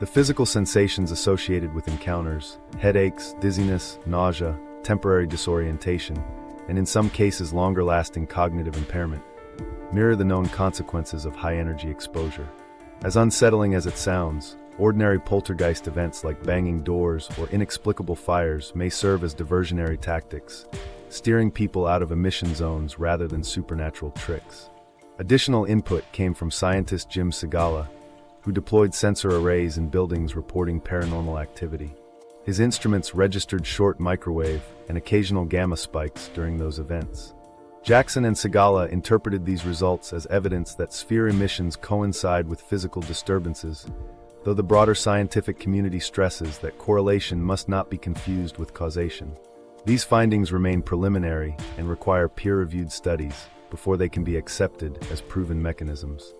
The physical sensations associated with encounters, headaches, dizziness, nausea, temporary disorientation, and in some cases longer-lasting cognitive impairment, mirror the known consequences of high-energy exposure. As unsettling as it sounds, ordinary poltergeist events like banging doors or inexplicable fires may serve as diversionary tactics, steering people out of emission zones rather than supernatural tricks. Additional input came from scientist Jim Sigala, who deployed sensor arrays in buildings reporting paranormal activity. His instruments registered short microwave and occasional gamma spikes during those events. Jackson and Sigala interpreted these results as evidence that sphere emissions coincide with physical disturbances, though the broader scientific community stresses that correlation must not be confused with causation. These findings remain preliminary and require peer-reviewed studies before they can be accepted as proven mechanisms.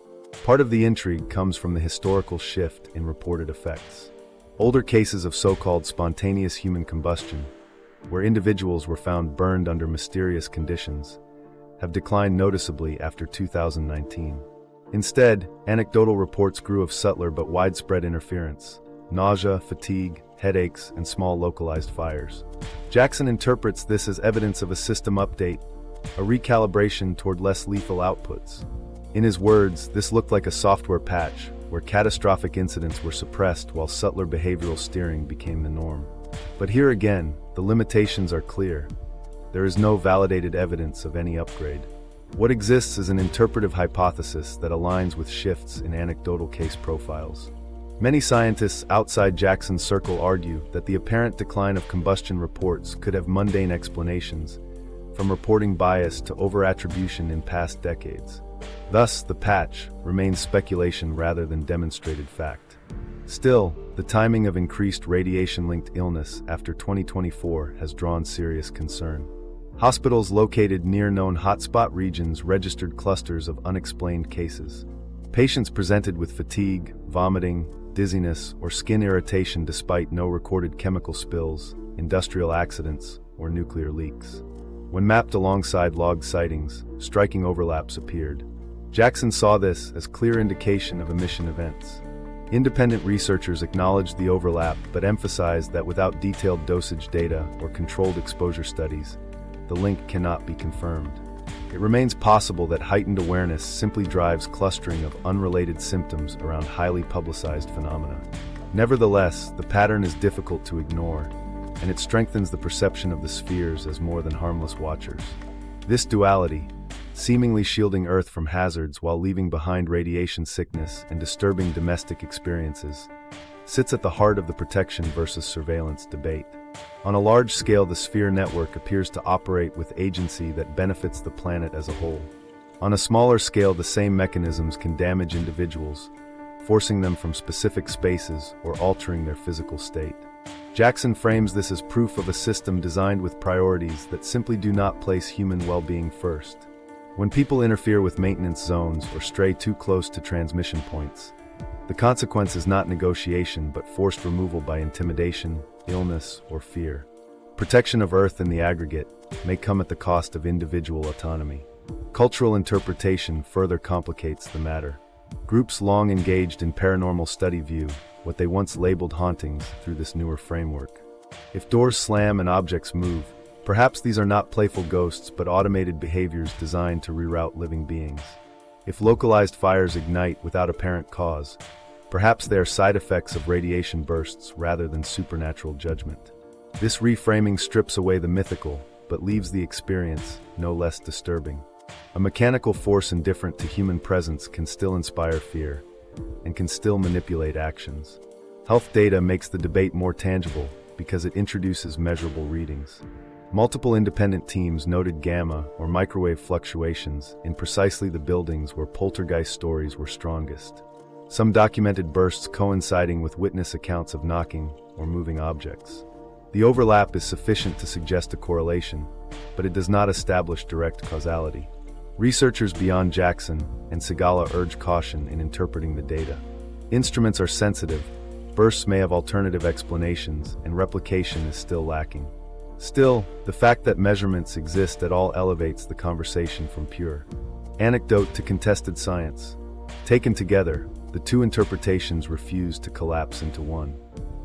Part of the intrigue comes from the historical shift in reported effects. Older cases of so-called spontaneous human combustion, where individuals were found burned under mysterious conditions, have declined noticeably after 2019. Instead, anecdotal reports grew of subtler but widespread interference: nausea, fatigue, headaches, and small localized fires. Jackson interprets this as evidence of a system update, a recalibration toward less lethal outputs. In his words, this looked like a software patch, where catastrophic incidents were suppressed while subtler behavioral steering became the norm. But here again, the limitations are clear. There is no validated evidence of any upgrade. What exists is an interpretive hypothesis that aligns with shifts in anecdotal case profiles. Many scientists outside Jackson's circle argue that the apparent decline of combustion reports could have mundane explanations, from reporting bias to over-attribution in past decades. Thus, the patch remains speculation rather than demonstrated fact. Still, the timing of increased radiation-linked illness after 2024 has drawn serious concern. Hospitals located near known hotspot regions registered clusters of unexplained cases. Patients presented with fatigue, vomiting, dizziness, or skin irritation despite no recorded chemical spills, industrial accidents, or nuclear leaks. When mapped alongside logged sightings, striking overlaps appeared. Jackson saw this as clear indication of emission events. Independent researchers acknowledged the overlap but emphasized that without detailed dosage data or controlled exposure studies, the link cannot be confirmed. It remains possible that heightened awareness simply drives clustering of unrelated symptoms around highly publicized phenomena. Nevertheless, the pattern is difficult to ignore, and it strengthens the perception of the spheres as more than harmless watchers. This duality, seemingly shielding Earth from hazards while leaving behind radiation sickness and disturbing domestic experiences, sits at the heart of the protection versus surveillance debate. On a large scale, the sphere network appears to operate with agency that benefits the planet as a whole. On a smaller scale, the same mechanisms can damage individuals, forcing them from specific spaces or altering their physical state. Jackson frames this as proof of a system designed with priorities that simply do not place human well-being first. When people interfere with maintenance zones or stray too close to transmission points, the consequence is not negotiation but forced removal by intimidation, illness, or fear. Protection of Earth in the aggregate may come at the cost of individual autonomy. Cultural interpretation further complicates the matter. Groups long engaged in paranormal study view what they once labeled hauntings through this newer framework. If doors slam and objects move, perhaps these are not playful ghosts but automated behaviors designed to reroute living beings. If localized fires ignite without apparent cause, perhaps they are side effects of radiation bursts rather than supernatural judgment. This reframing strips away the mythical, but leaves the experience no less disturbing. A mechanical force indifferent to human presence can still inspire fear, and can still manipulate actions. Health data makes the debate more tangible because it introduces measurable readings. Multiple independent teams noted gamma or microwave fluctuations in precisely the buildings where poltergeist stories were strongest. Some documented bursts coinciding with witness accounts of knocking or moving objects. The overlap is sufficient to suggest a correlation, but it does not establish direct causality. Researchers beyond Jackson and Sigala urge caution in interpreting the data. Instruments are sensitive, bursts may have alternative explanations, and replication is still lacking. Still, the fact that measurements exist at all elevates the conversation from pure anecdote to contested science. Taken together, the two interpretations refuse to collapse into one.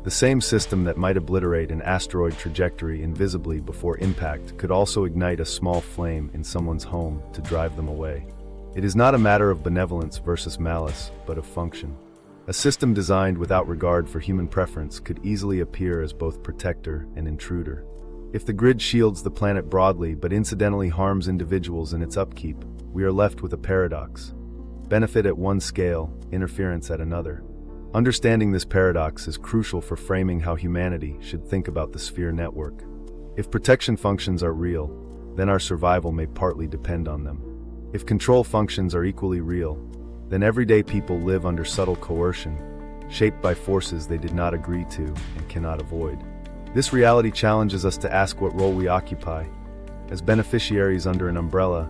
The same system that might obliterate an asteroid trajectory invisibly before impact could also ignite a small flame in someone's home to drive them away. It is not a matter of benevolence versus malice, but of function. A system designed without regard for human preference could easily appear as both protector and intruder. If the grid shields the planet broadly but incidentally harms individuals in its upkeep, we are left with a paradox. Benefit at one scale, interference at another. Understanding this paradox is crucial for framing how humanity should think about the sphere network. If protection functions are real, then our survival may partly depend on them. If control functions are equally real, then everyday people live under subtle coercion, shaped by forces they did not agree to and cannot avoid. This reality challenges us to ask what role we occupy, as beneficiaries under an umbrella,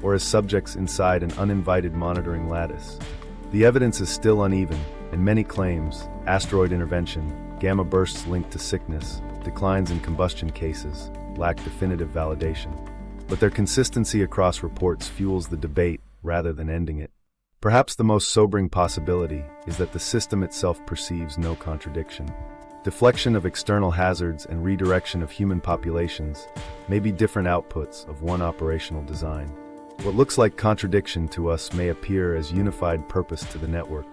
or as subjects inside an uninvited monitoring lattice. The evidence is still uneven, and many claims, asteroid intervention, gamma bursts linked to sickness, declines in combustion cases, lack definitive validation. But their consistency across reports fuels the debate rather than ending it. Perhaps the most sobering possibility is that the system itself perceives no contradiction. Deflection of external hazards and redirection of human populations may be different outputs of one operational design. What looks like contradiction to us may appear as unified purpose to the network.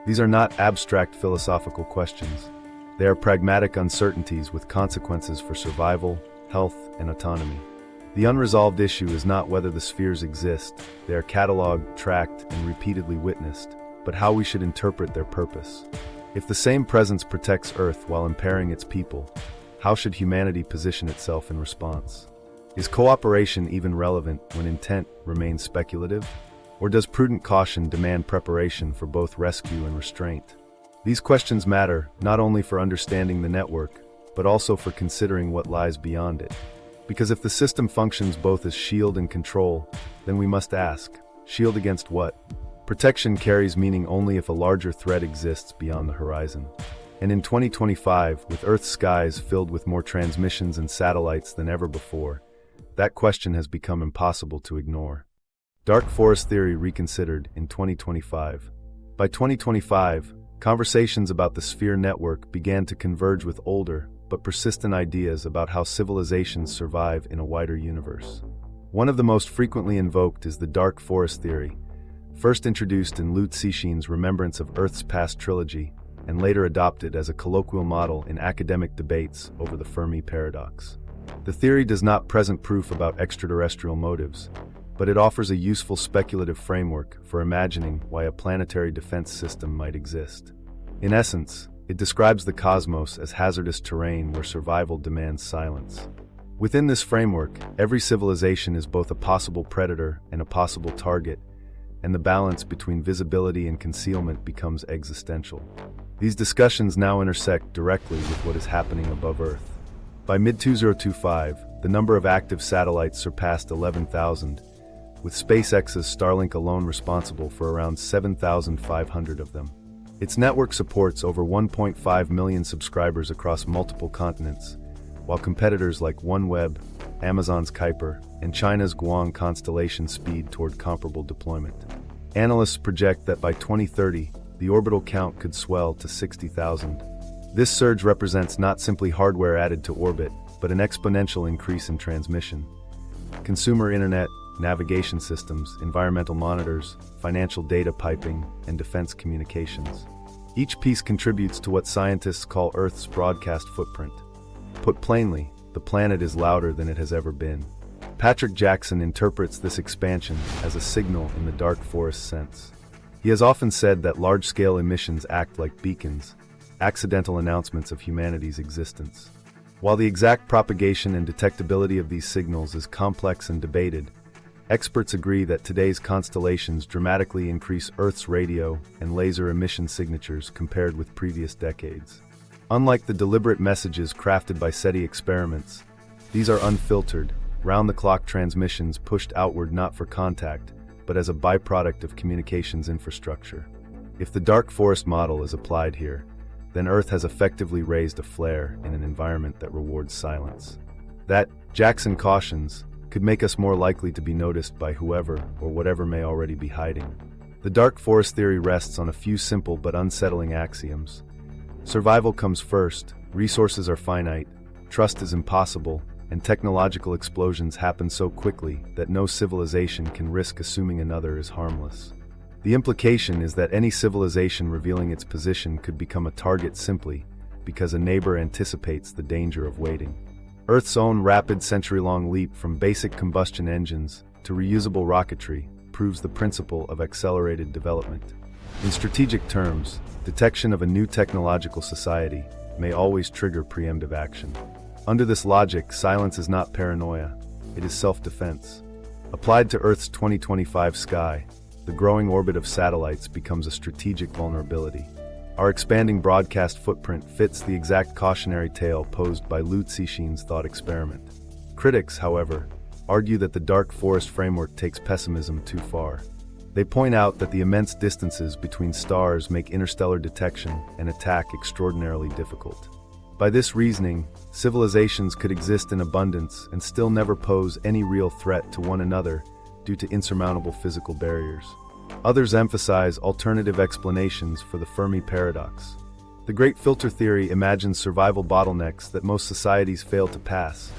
These are not abstract philosophical questions. They are pragmatic uncertainties with consequences for survival, health, and autonomy. The unresolved issue is not whether the spheres exist, they are catalogued, tracked, and repeatedly witnessed, but how we should interpret their purpose. If the same presence protects Earth while impairing its people, how should humanity position itself in response? Is cooperation even relevant when intent remains speculative? Or does prudent caution demand preparation for both rescue and restraint? These questions matter not only for understanding the network, but also for considering what lies beyond it. Because if the system functions both as shield and control, then we must ask, shield against what? Protection carries meaning only if a larger threat exists beyond the horizon. And in 2025, with Earth's skies filled with more transmissions and satellites than ever before, that question has become impossible to ignore. Dark Forest Theory Reconsidered in 2025. By 2025, conversations about the sphere network began to converge with older, but persistent ideas about how civilizations survive in a wider universe. One of the most frequently invoked is the Dark Forest Theory, first introduced in Liu Cixin's Remembrance of Earth's Past trilogy, and later adopted as a colloquial model in academic debates over the Fermi paradox. The theory does not present proof about extraterrestrial motives, but it offers a useful speculative framework for imagining why a planetary defense system might exist. In essence, it describes the cosmos as hazardous terrain where survival demands silence. Within this framework, every civilization is both a possible predator and a possible target, and the balance between visibility and concealment becomes existential. These discussions now intersect directly with what is happening above Earth. By mid-2025, the number of active satellites surpassed 11,000, with SpaceX's Starlink alone responsible for around 7,500 of them. Its network supports over 1.5 million subscribers across multiple continents, while competitors like OneWeb, Amazon's Kuiper, and China's Guang constellation speed toward comparable deployment. Analysts project that by 2030, the orbital count could swell to 60,000. This surge represents not simply hardware added to orbit, but an exponential increase in transmission. Consumer internet, navigation systems, environmental monitors, financial data piping, and defense communications. Each piece contributes to what scientists call Earth's broadcast footprint. Put plainly, the planet is louder than it has ever been. Patrick Jackson interprets this expansion as a signal in the dark forest sense. He has often said that large-scale emissions act like beacons, accidental announcements of humanity's existence. While the exact propagation and detectability of these signals is complex and debated, experts agree that today's constellations dramatically increase Earth's radio and laser emission signatures compared with previous decades. Unlike the deliberate messages crafted by SETI experiments, these are unfiltered, round-the-clock transmissions pushed outward not for contact, but as a byproduct of communications infrastructure. If the dark forest model is applied here, then Earth has effectively raised a flare in an environment that rewards silence. That, Jackson cautions, could make us more likely to be noticed by whoever or whatever may already be hiding. The dark forest theory rests on a few simple but unsettling axioms. Survival comes first, resources are finite, trust is impossible, and technological explosions happen so quickly that no civilization can risk assuming another is harmless. The implication is that any civilization revealing its position could become a target simply because a neighbor anticipates the danger of waiting. Earth's own rapid century-long leap from basic combustion engines to reusable rocketry proves the principle of accelerated development. In strategic terms, detection of a new technological society may always trigger preemptive action. Under this logic, silence is not paranoia, it is self-defense. Applied to Earth's 2025 sky, the growing orbit of satellites becomes a strategic vulnerability. Our expanding broadcast footprint fits the exact cautionary tale posed by Liu Cixin's thought experiment. Critics, however, argue that the dark forest framework takes pessimism too far. They point out that the immense distances between stars make interstellar detection and attack extraordinarily difficult. By this reasoning, civilizations could exist in abundance and still never pose any real threat to one another due to insurmountable physical barriers. Others emphasize alternative explanations for the Fermi paradox. The Great Filter theory imagines survival bottlenecks that most societies fail to pass,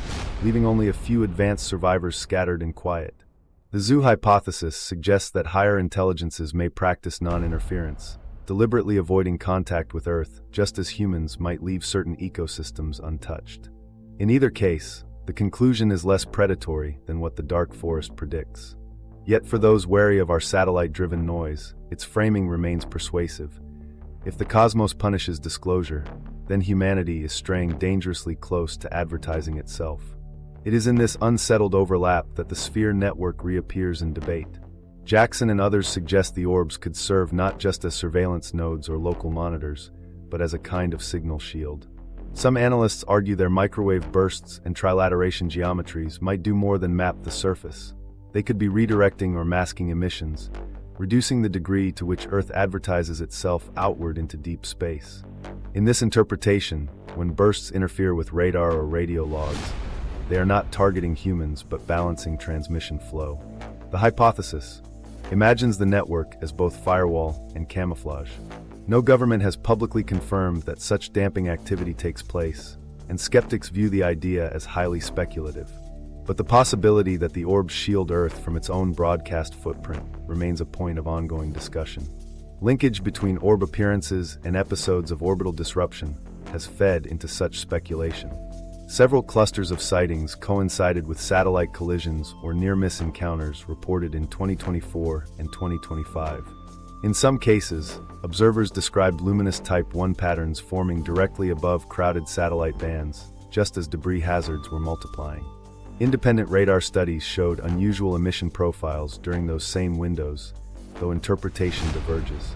leaving only a few advanced survivors scattered in quiet. The zoo hypothesis suggests that higher intelligences may practice non-interference, deliberately avoiding contact with Earth, just as humans might leave certain ecosystems untouched. In either case, the conclusion is less predatory than what the dark forest predicts. Yet for those wary of our satellite-driven noise, its framing remains persuasive. If the cosmos punishes disclosure, then humanity is straying dangerously close to advertising itself. It is in this unsettled overlap that the sphere network reappears in debate. Jackson and others suggest the orbs could serve not just as surveillance nodes or local monitors, but as a kind of signal shield. Some analysts argue their microwave bursts and trilateration geometries might do more than map the surface. They could be redirecting or masking emissions, reducing the degree to which Earth advertises itself outward into deep space. In this interpretation, when bursts interfere with radar or radio logs, they are not targeting humans but balancing transmission flow. The hypothesis imagines the network as both firewall and camouflage. No government has publicly confirmed that such damping activity takes place, and skeptics view the idea as highly speculative. But the possibility that the orbs shield Earth from its own broadcast footprint remains a point of ongoing discussion. Linkage between orb appearances and episodes of orbital disruption has fed into such speculation. Several clusters of sightings coincided with satellite collisions or near-miss encounters reported in 2024 and 2025. In some cases, observers described luminous Type 1 patterns forming directly above crowded satellite bands, just as debris hazards were multiplying. Independent radar studies showed unusual emission profiles during those same windows, though interpretation diverges.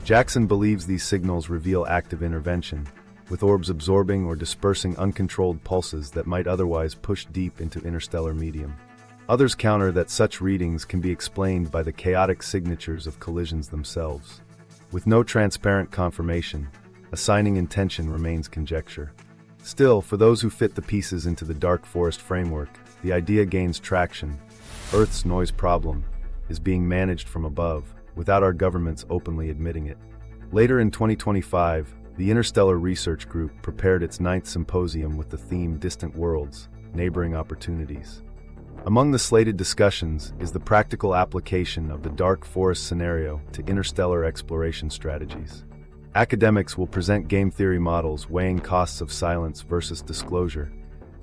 Jackson believes these signals reveal active intervention, with orbs absorbing or dispersing uncontrolled pulses that might otherwise push deep into interstellar medium. Others counter that such readings can be explained by the chaotic signatures of collisions themselves. With no transparent confirmation, assigning intention remains conjecture. Still, for those who fit the pieces into the dark forest framework, the idea gains traction. Earth's noise problem is being managed from above, without our governments openly admitting it. Later in 2025, the Interstellar Research Group prepared its 9th symposium with the theme Distant Worlds, Neighboring Opportunities. Among the slated discussions is the practical application of the dark forest scenario to interstellar exploration strategies. Academics will present game theory models weighing costs of silence versus disclosure,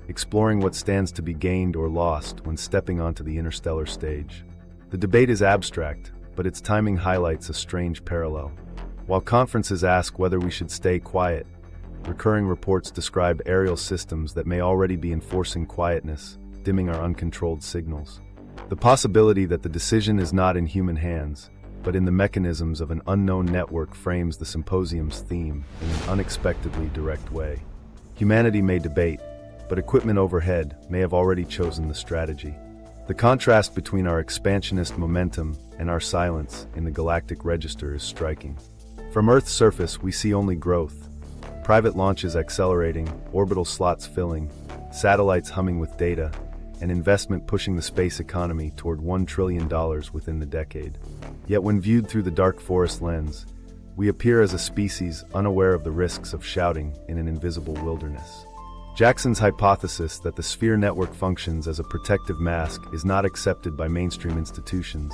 exploring what stands to be gained or lost when stepping onto the interstellar stage. The debate is abstract, but its timing highlights a strange parallel. While conferences ask whether we should stay quiet, recurring reports describe aerial systems that may already be enforcing quietness, dimming our uncontrolled signals. The possibility that the decision is not in human hands, but in the mechanisms of an unknown network frames the symposium's theme in an unexpectedly direct way. Humanity may debate, but equipment overhead may have already chosen the strategy. The contrast between our expansionist momentum and our silence in the galactic register is striking. From Earth's surface, we see only growth. Private launches accelerating, orbital slots filling, satellites humming with data, an investment pushing the space economy toward $1 trillion within the decade. Yet when viewed through the dark forest lens, we appear as a species unaware of the risks of shouting in an invisible wilderness. Jackson's hypothesis that the sphere network functions as a protective mask is not accepted by mainstream institutions,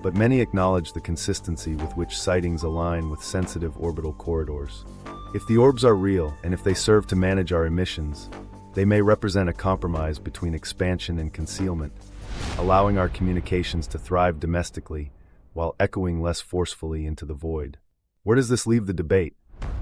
but many acknowledge the consistency with which sightings align with sensitive orbital corridors. If the orbs are real, and if they serve to manage our emissions, they may represent a compromise between expansion and concealment, allowing our communications to thrive domestically while echoing less forcefully into the void. Where does this leave the debate?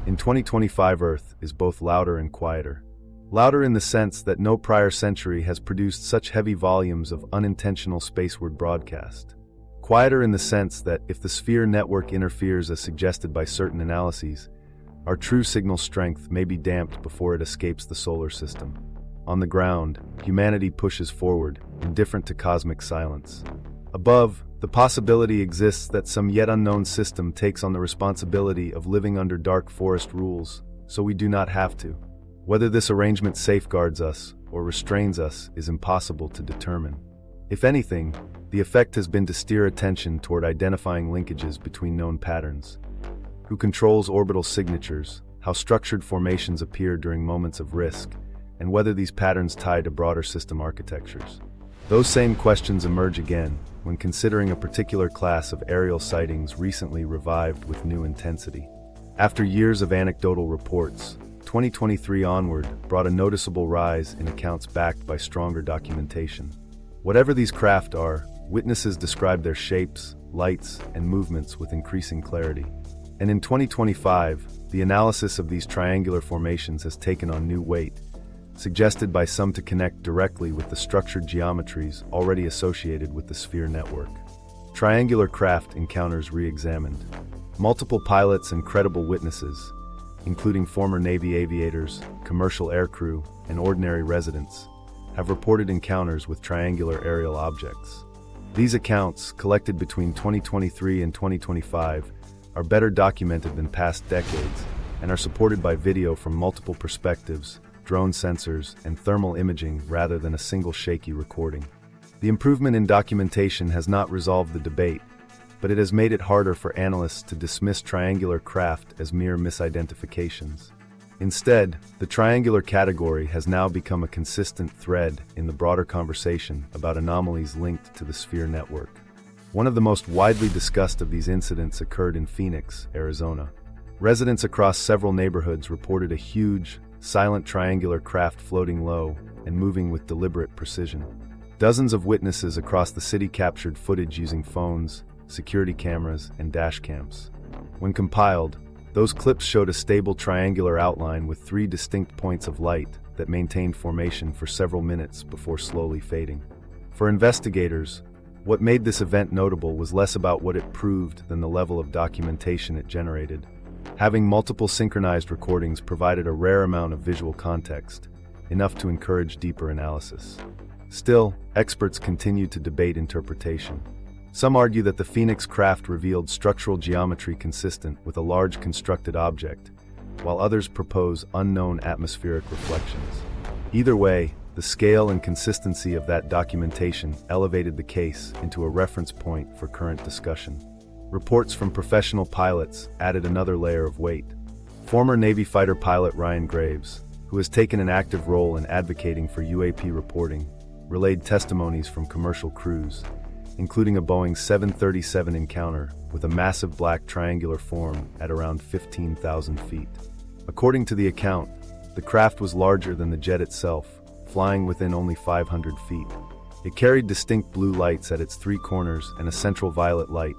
In 2025, Earth is both louder and quieter. Louder in the sense that no prior century has produced such heavy volumes of unintentional spaceward broadcast. Quieter in the sense that if the sphere network interferes as suggested by certain analyses, our true signal strength may be damped before it escapes the solar system. On the ground, humanity pushes forward, indifferent to cosmic silence. Above, the possibility exists that some yet unknown system takes on the responsibility of living under dark forest rules, so we do not have to. Whether this arrangement safeguards us or restrains us is impossible to determine. If anything, the effect has been to steer attention toward identifying linkages between known patterns. Who controls orbital signatures, how structured formations appear during moments of risk, and whether these patterns tie to broader system architectures. Those same questions emerge again when considering a particular class of aerial sightings recently revived with new intensity. After years of anecdotal reports, 2023 onward brought a noticeable rise in accounts backed by stronger documentation. Whatever these craft are, witnesses describe their shapes, lights, and movements with increasing clarity. And in 2025, the analysis of these triangular formations has taken on new weight, suggested by some to connect directly with the structured geometries already associated with the sphere network. Triangular craft encounters re-examined. Multiple pilots and credible witnesses, including former Navy aviators, commercial aircrew, and ordinary residents, have reported encounters with triangular aerial objects. These accounts, collected between 2023 and 2025, are better documented than past decades and are supported by video from multiple perspectives, drone sensors, and thermal imaging rather than a single shaky recording. The improvement in documentation has not resolved the debate, but it has made it harder for analysts to dismiss triangular craft as mere misidentifications. Instead, the triangular category has now become a consistent thread in the broader conversation about anomalies linked to the sphere network. One of the most widely discussed of these incidents occurred in Phoenix, Arizona. Residents across several neighborhoods reported a huge, silent triangular craft floating low and moving with deliberate precision. Dozens of witnesses across the city captured footage using phones, security cameras, and dash cams. When compiled, those clips showed a stable triangular outline with 3 distinct points of light that maintained formation for several minutes before slowly fading. For investigators, what made this event notable was less about what it proved than the level of documentation it generated. Having multiple synchronized recordings provided a rare amount of visual context, enough to encourage deeper analysis. Still, experts continue to debate interpretation. Some argue that the Phoenix craft revealed structural geometry consistent with a large constructed object, while others propose unknown atmospheric reflections. Either way, the scale and consistency of that documentation elevated the case into a reference point for current discussion. Reports from professional pilots added another layer of weight. Former Navy fighter pilot Ryan Graves, who has taken an active role in advocating for UAP reporting, relayed testimonies from commercial crews, including a Boeing 737 encounter with a massive black triangular form at around 15,000 feet. According to the account, the craft was larger than the jet itself, flying within only 500 feet. It carried distinct blue lights at its 3 corners and a central violet light,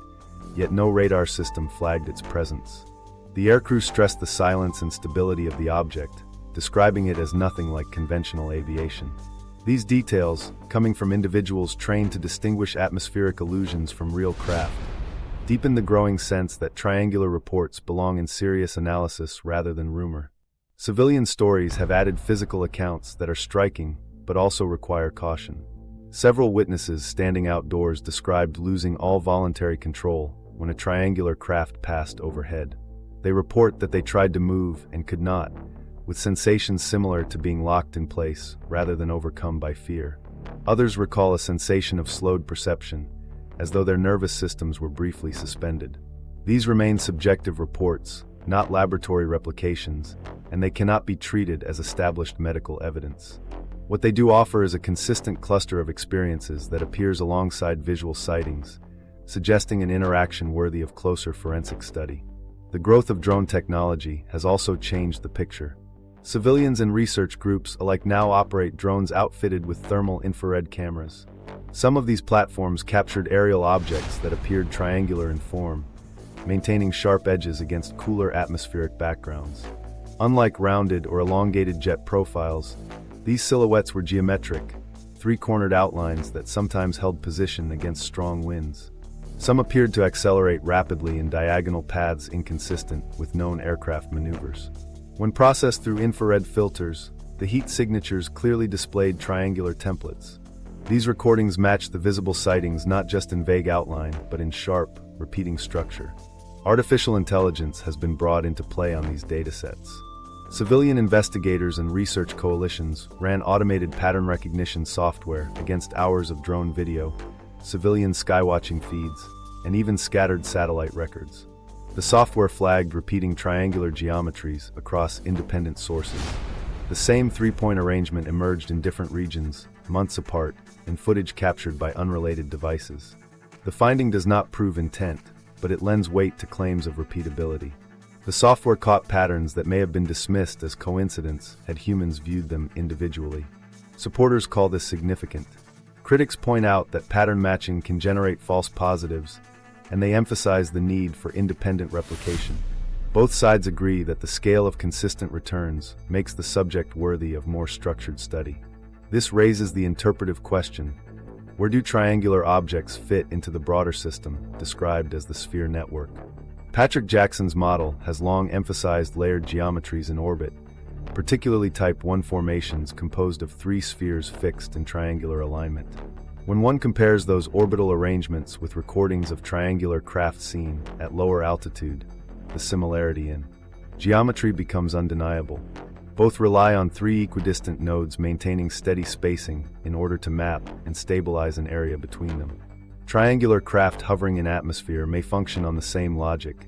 yet no radar system flagged its presence. The aircrew stressed the silence and stability of the object, describing it as nothing like conventional aviation. These details, coming from individuals trained to distinguish atmospheric illusions from real craft, deepen the growing sense that triangular reports belong in serious analysis rather than rumor. Civilian stories have added physical accounts that are striking, but also require caution. Several witnesses standing outdoors described losing all voluntary control when a triangular craft passed overhead. They report that they tried to move and could not, with sensations similar to being locked in place rather than overcome by fear. Others recall a sensation of slowed perception, as though their nervous systems were briefly suspended. These remain subjective reports, not laboratory replications, and they cannot be treated as established medical evidence. What they do offer is a consistent cluster of experiences that appears alongside visual sightings, suggesting an interaction worthy of closer forensic study. The growth of drone technology has also changed the picture. Civilians and research groups alike now operate drones outfitted with thermal infrared cameras. Some of these platforms captured aerial objects that appeared triangular in form, maintaining sharp edges against cooler atmospheric backgrounds. Unlike rounded or elongated jet profiles, these silhouettes were geometric, three-cornered outlines that sometimes held position against strong winds. Some appeared to accelerate rapidly in diagonal paths inconsistent with known aircraft maneuvers. When processed through infrared filters, the heat signatures clearly displayed triangular templates. These recordings match the visible sightings not just in vague outline, but in sharp, repeating structure. Artificial intelligence has been brought into play on these datasets. Civilian investigators and research coalitions ran automated pattern recognition software against hours of drone video, civilian skywatching feeds, and even scattered satellite records. The software flagged repeating triangular geometries across independent sources. The same three-point arrangement emerged in different regions, months apart, in footage captured by unrelated devices. The finding does not prove intent, but it lends weight to claims of repeatability. The software caught patterns that may have been dismissed as coincidence had humans viewed them individually. Supporters call this significant. Critics point out that pattern matching can generate false positives, and they emphasize the need for independent replication. Both sides agree that the scale of consistent returns makes the subject worthy of more structured study. This raises the interpretive question: where do triangular objects fit into the broader system, described as the sphere network? Patrick Jackson's model has long emphasized layered geometries in orbit, particularly Type 1 formations composed of three spheres fixed in triangular alignment. When one compares those orbital arrangements with recordings of triangular craft seen at lower altitude, the similarity in geometry becomes undeniable. Both rely on three equidistant nodes maintaining steady spacing in order to map and stabilize an area between them. Triangular craft hovering in atmosphere may function on the same logic.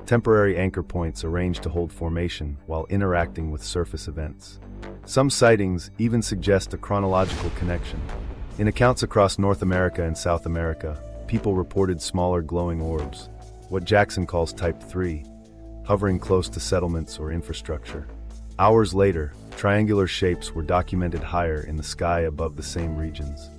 Temporary anchor points arranged to hold formation while interacting with surface events. Some sightings even suggest a chronological connection. In accounts across North America and South America, people reported smaller glowing orbs, what Jackson calls Type 3, hovering close to settlements or infrastructure. Hours later, triangular shapes were documented higher in the sky above the same regions.